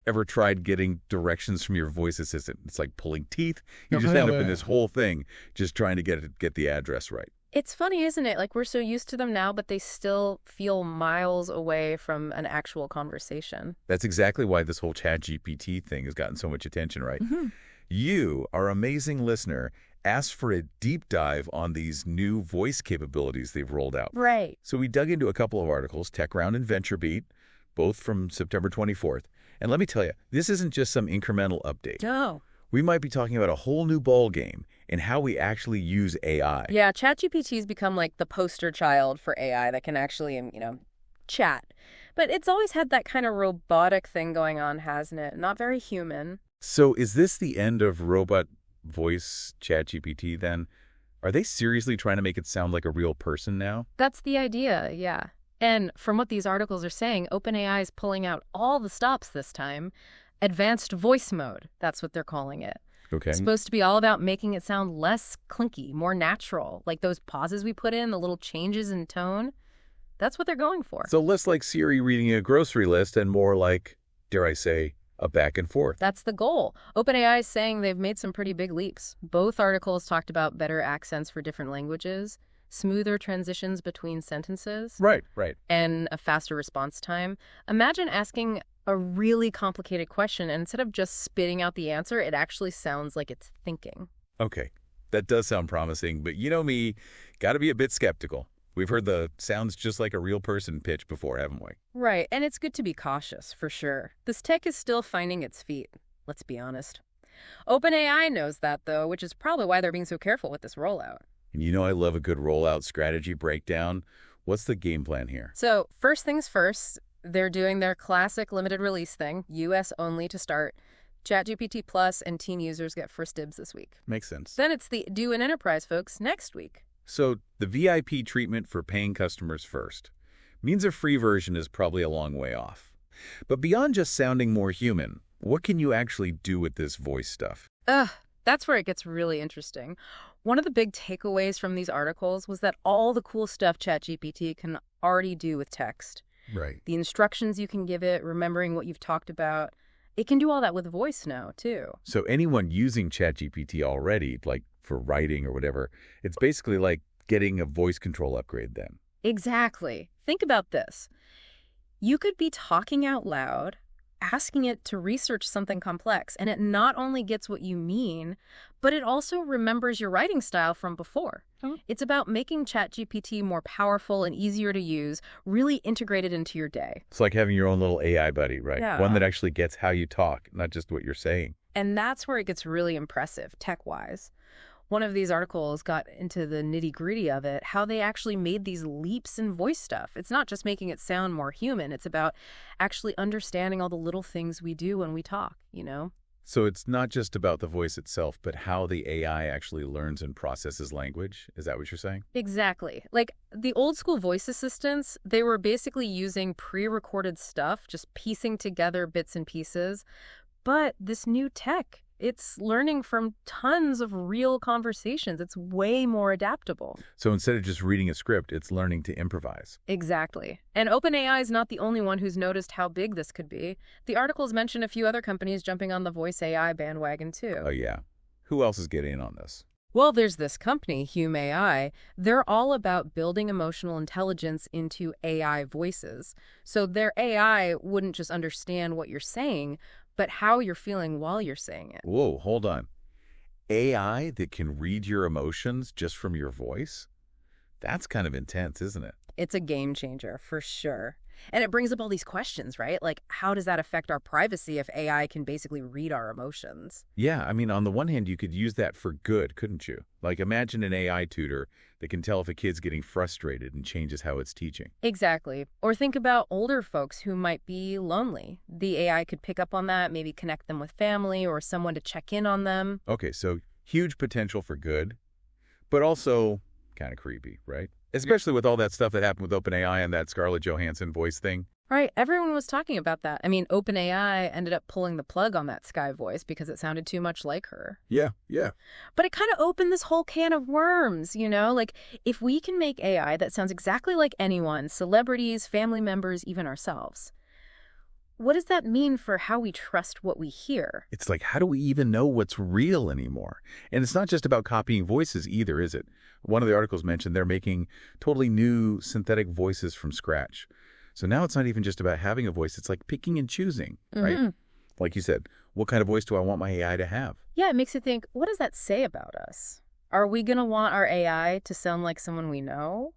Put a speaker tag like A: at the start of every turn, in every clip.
A: Ever tried getting directions from your voice assistant? It's like pulling teeth. You
B: No,
A: just
B: no,
A: end up in this whole thing just trying to get the address right.
C: It's funny, isn't it? Like, we're so used to them now, but they still feel miles away from an actual conversation.
A: That's exactly why this whole ChatGPT thing has gotten so much attention, right?
C: Hmm.
A: You, our amazing listener, asked for a deep dive on these new voice capabilities they've rolled out.
C: Right.
A: So we dug into a couple of articles, TechRound and VentureBeat, both from September 24th. And let me tell you, this isn't just some incremental update.
C: No.
A: We might be talking about a whole new ball game in how we actually use AI.
C: Yeah, ChatGPT's become like the poster child for AI that can actually, chat. But it's always had that kind of robotic thing going on, hasn't it? Not very human.
A: So is this the end of robot voice ChatGPT then? Are they seriously trying to make it sound like a real person now?
C: That's the idea, yeah. And from what these articles are saying, OpenAI is pulling out all the stops this time. Advanced voice mode, that's what they're calling it.
A: Okay.
C: It's supposed to be all about making it sound less clinky, more natural. Like those pauses we put in, the little changes in tone. That's what they're going for.
A: So less like Siri reading a grocery list and more like, dare I say, a back and forth.
C: That's the goal. OpenAI is saying they've made some pretty big leaps. Both articles talked about better accents for different languages, smoother transitions between sentences,
A: Right.
C: and a faster response time. Imagine asking a really complicated question, and instead of just spitting out the answer, it actually sounds like it's thinking.
A: Okay. That does sound promising, but you know me, got to be a bit skeptical. We've heard the sounds just like a real person pitch before, haven't we?
C: Right, and it's good to be cautious, for sure. This tech is still finding its feet, let's be honest. OpenAI knows that, though, which is probably why they're being so careful with this rollout.
A: And you know I love a good rollout strategy breakdown. What's the game plan here?
C: So, first things first, they're doing their classic limited release thing, US only to start. ChatGPT Plus and teen users get first dibs this week.
A: Makes sense.
C: Then it's the do in enterprise folks next week.
A: So the VIP treatment for paying customers first means a free version is probably a long way off. But beyond just sounding more human, what can you actually do with this voice stuff?
C: That's where it gets really interesting. One of the big takeaways from these articles was that all the cool stuff ChatGPT can already do with text.
A: Right.
C: The instructions you can give it, remembering what you've talked about, it can do all that with voice now, too.
A: So anyone using ChatGPT already, like for writing or whatever, it's basically like getting a voice control upgrade then.
C: Exactly. Think about this. You could be talking out loud, asking it to research something complex, and it not only gets what you mean, but it also remembers your writing style from before.
A: Oh.
C: It's about making ChatGPT more powerful and easier to use, really integrated into your day.
A: It's like having your own little AI buddy, right?
C: Yeah.
A: One that actually gets how you talk, not just what you're saying.
C: And that's where it gets really impressive, tech-wise. One of these articles got into the nitty-gritty of it, how they actually made these leaps in voice stuff. It's not just making it sound more human. It's about actually understanding all the little things we do when we talk, you know?
A: So it's not just about the voice itself, but how the AI actually learns and processes language? Is that what you're saying?
C: Exactly. Like, the old school voice assistants, they were basically using pre-recorded stuff, just piecing together bits and pieces. But this new tech, it's learning from tons of real conversations. It's way more adaptable.
A: So instead of just reading a script, it's learning to improvise.
C: Exactly. And OpenAI is not the only one who's noticed how big this could be. The articles mention a few other companies jumping on the voice AI bandwagon, too.
A: Oh, yeah. Who else is getting in on this?
C: Well, there's this company, Hume AI. They're all about building emotional intelligence into AI voices. So their AI wouldn't just understand what you're saying, but how you're feeling while you're saying it.
A: Whoa, hold on. AI that can read your emotions just from your voice? That's kind of intense, isn't it?
C: It's a game changer, for sure. And it brings up all these questions, right? Like, how does that affect our privacy if AI can basically read our emotions?
A: Yeah, I mean, on the one hand, you could use that for good, couldn't you? Like, imagine an AI tutor that can tell if a kid's getting frustrated and changes how it's teaching.
C: Exactly. Or think about older folks who might be lonely. The AI could pick up on that, maybe connect them with family or someone to check in on them.
A: Okay, so huge potential for good, but also kind of creepy, right? Especially with all that stuff that happened with OpenAI and that Scarlett Johansson voice thing.
C: Right, everyone was talking about that. I mean, OpenAI ended up pulling the plug on that Sky voice because it sounded too much like her.
A: Yeah.
C: But it kind of opened this whole can of worms, you know? Like, if we can make AI that sounds exactly like anyone, celebrities, family members, even ourselves, what does that mean for how we trust what we hear?
A: It's like, how do we even know what's real anymore? And it's not just about copying voices either, is it? One of the articles mentioned they're making totally new synthetic voices from scratch. So now it's not even just about having a voice. It's like picking and choosing, right? Like you said, what kind of voice do I want my AI to have?
C: Yeah, it makes you think, what does that say about us? Are we going to want our AI to sound like someone we know?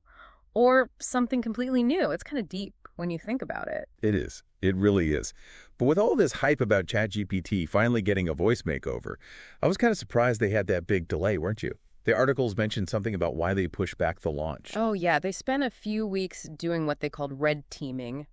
C: Or something completely new? It's kind of deep when you think about it.
A: It is. It really is. But with all this hype about ChatGPT finally getting a voice makeover, I was kind of surprised they had that big delay, weren't you? The articles mentioned something about why they pushed back the launch.
C: Oh, yeah. They spent a few weeks doing what they called red teaming,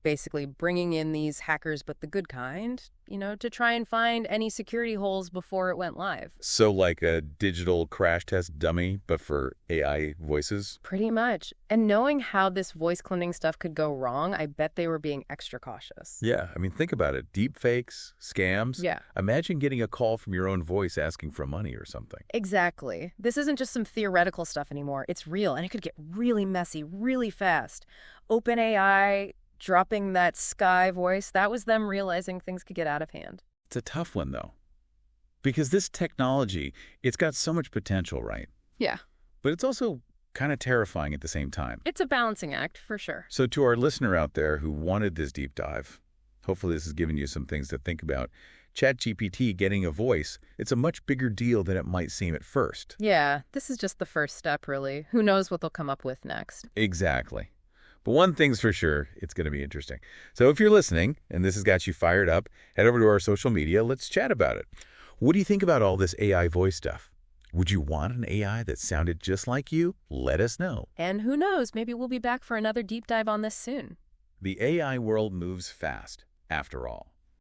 C: basically bringing in these hackers, but the good kind, to try and find any security holes before it went live.
A: So like a digital crash test dummy, but for AI voices?
C: Pretty much. And knowing how this voice cloning stuff could go wrong, I bet they were being extra cautious.
A: Yeah, I mean, think about it. Deep fakes, scams.
C: Yeah.
A: Imagine getting a call from your own voice asking for money or something.
C: Exactly. This isn't just some theoretical stuff anymore. It's real, and it could get really messy really fast. OpenAI dropping that Sky voice, that was them realizing things could get out of hand.
A: It's a tough one, though. Because this technology, it's got so much potential, right?
C: Yeah.
A: But it's also kind of terrifying at the same time.
C: It's a balancing act, for sure.
A: So to our listener out there who wanted this deep dive, hopefully this has given you some things to think about. ChatGPT getting a voice, it's a much bigger deal than it might seem at first.
C: Yeah, this is just the first step, really. Who knows what they'll come up with next?
A: Exactly. But one thing's for sure, it's going to be interesting. So if you're listening and this has got you fired up, head over to our social media. Let's chat about it. What do you think about all this AI voice stuff? Would you want an AI that sounded just like you? Let us know.
C: And who knows, maybe we'll be back for another deep dive on this soon.
A: The AI world moves fast, after all.